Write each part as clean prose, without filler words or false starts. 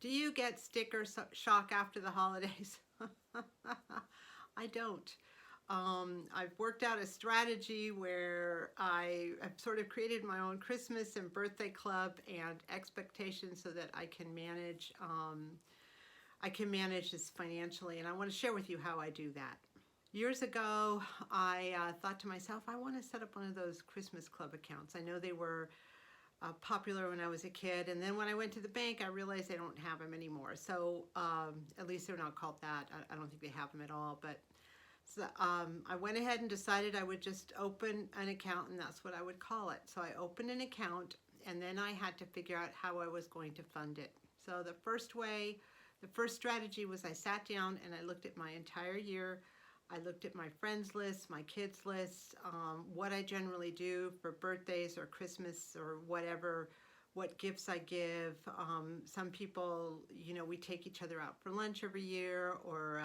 Do you get sticker shock after the holidays? I don't. I've worked out a strategy where I've sort of created my own Christmas and birthday club and expectations so that I can manage this financially, and I want to share with you how I do that. Years ago, I thought to myself, I want to set up one of those Christmas club accounts. I know they were popular when I was a kid, and then when I went to the bank, I realized they don't have them anymore. So at least they're not called that. I don't think they have them at all, but so, I went ahead and decided I would just open an account, and that's what I would call it. So I opened an account, and then I had to figure out how I was going to fund it. So the first strategy was I sat down and I looked at my entire year. I looked at my friends list, my kids list, what I generally do for birthdays or Christmas or whatever, what gifts I give. Some people, we take each other out for lunch every year, or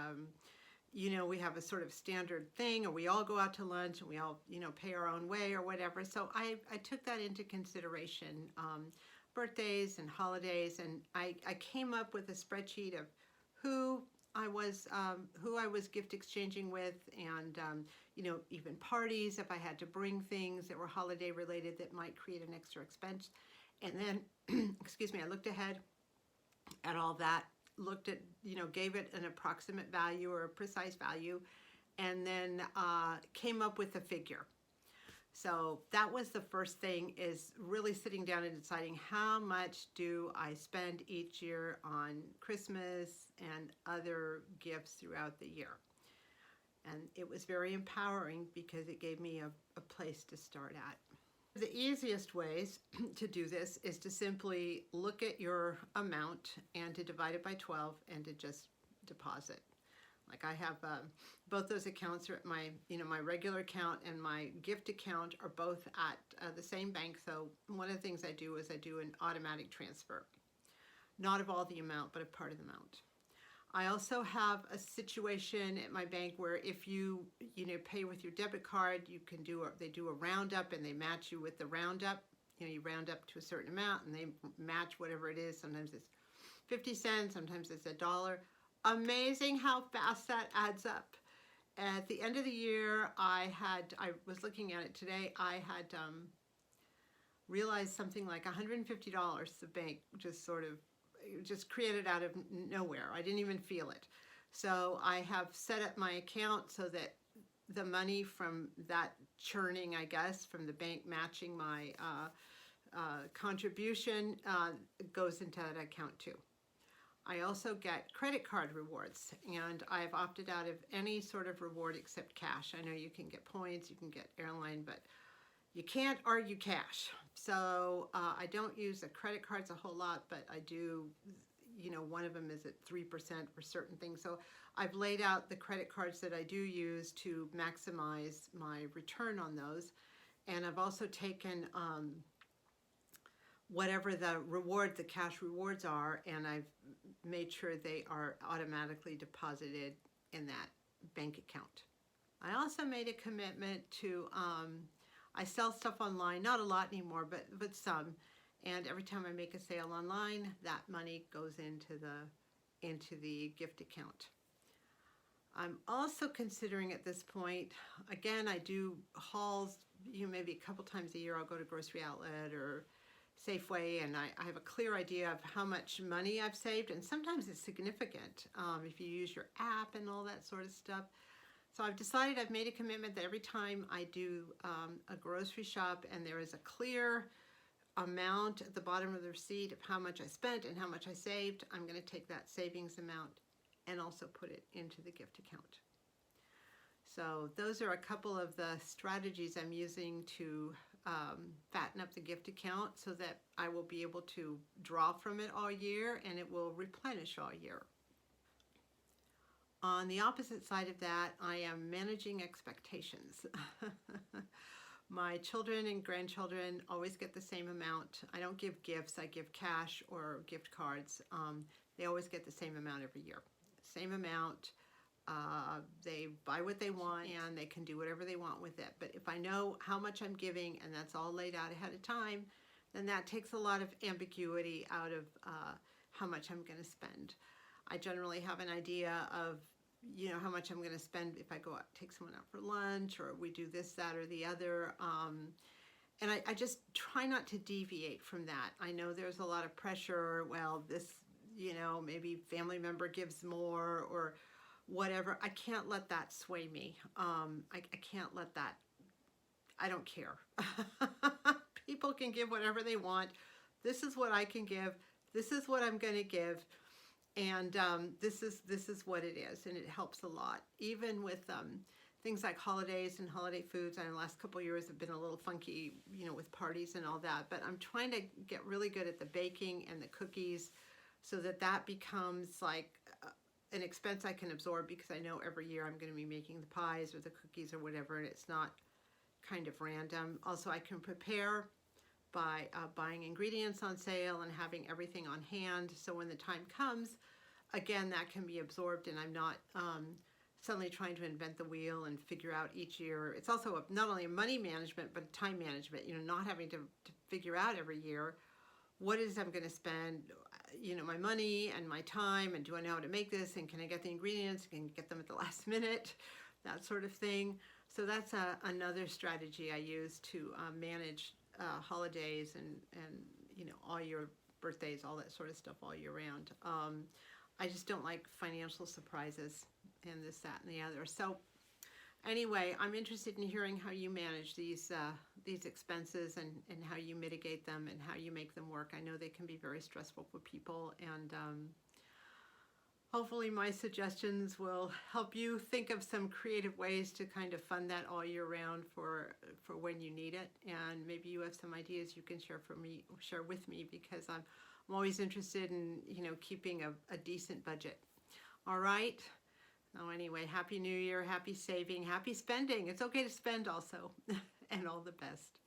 we have a sort of standard thing, or we all go out to lunch and we all, pay our own way or whatever. So I took that into consideration, birthdays and holidays, and I came up with a spreadsheet of who I was gift exchanging with, and even parties, if I had to bring things that were holiday related that might create an extra expense. And then, excuse me, I looked ahead at all that, looked at, gave it an approximate value or a precise value, and then came up with a figure. So that was the first thing, is really sitting down and deciding how much do I spend each year on Christmas and other gifts throughout the year. And it was very empowering because it gave me a place to start at. The easiest ways to do this is to simply look at your amount and to divide it by 12 and to just deposit. Like I have both those accounts are at my regular account, and my gift account are both at the same bank. So one of the things I do is I do an automatic transfer, not of all the amount, but a part of the amount. I also have a situation at my bank where if you pay with your debit card, they do a roundup and they match you with the roundup. You round up to a certain amount and they match whatever it is. Sometimes it's 50 cents, sometimes it's $1. Amazing how fast that adds up. At the end of the year, I was looking at it today, I had realized something like $150 the bank just created out of nowhere. I didn't even feel it. So I have set up my account so that the money from that churning, I guess, from the bank matching my contribution goes into that account too. I also get credit card rewards, and I've opted out of any sort of reward except cash. I know you can get points, you can get airline, but you can't argue cash. So I don't use the credit cards a whole lot, but I do, one of them is at 3% for certain things. So I've laid out the credit cards that I do use to maximize my return on those. And I've also taken whatever the cash rewards are, and I've made sure they are automatically deposited in that bank account. I also made a commitment to, I sell stuff online, not a lot anymore, but some, and every time I make a sale online, that money goes into the gift account. I'm also considering at this point, again, I do hauls, maybe a couple times a year I'll go to Grocery Outlet or Safeway, and I have a clear idea of how much money I've saved, and sometimes it's significant if you use your app and all that sort of stuff. So I've decided, I've made a commitment that every time I do a grocery shop and there is a clear amount at the bottom of the receipt of how much I spent and how much I saved, I'm going to take that savings amount and also put it into the gift account. So those are a couple of the strategies I'm using to fatten up the gift account so that I will be able to draw from it all year and it will replenish all year. On the opposite side of that, I am managing expectations. My children and grandchildren always get the same amount. I don't give gifts, I give cash or gift cards. They always get the same amount every year. Same amount. They buy what they want and they can do whatever they want with it. But if I know how much I'm giving and that's all laid out ahead of time, then that takes a lot of ambiguity out of how much I'm going to spend. I generally have an idea of, you know, how much I'm going to spend if I go out, take someone out for lunch, or we do this, that, or the other. And I just try not to deviate from that. I know there's a lot of pressure. Well, this, you know, maybe family member gives more or whatever. I can't let that sway me. I can't let that, I don't care. People can give whatever they want. This is what I can give. This is what I'm going to give. And this is what it is, and it helps a lot. Even with things like holidays and holiday foods. I know the last couple of years have been a little funky, you know, with parties and all that. But I'm trying to get really good at the baking and the cookies, so that that becomes like an expense I can absorb, because I know every year I'm going to be making the pies or the cookies or whatever, and it's not kind of random. Also, I can prepare by buying ingredients on sale and having everything on hand. So when the time comes, again, that can be absorbed, and I'm not suddenly trying to invent the wheel and figure out each year. It's also not only a money management, but time management, you know, not having to figure out every year what it is I'm going to spend, you know, my money and my time, and do I know how to make this, and can I get the ingredients, can I get them at the last minute, that sort of thing. So that's another strategy I use to manage holidays and you know, all your birthdays, all that sort of stuff all year round. I just don't like financial surprises and this, that, and the other. So anyway, I'm interested in hearing how you manage these expenses, and how you mitigate them, and how you make them work. I know they can be very stressful for people, and hopefully my suggestions will help you think of some creative ways to kind of fund that all year round for when you need it. And maybe you have some ideas you can share with me, because I'm always interested in, you know, keeping a decent budget. All right. So anyway, Happy New Year, happy saving, happy spending. It's okay to spend also, and all the best.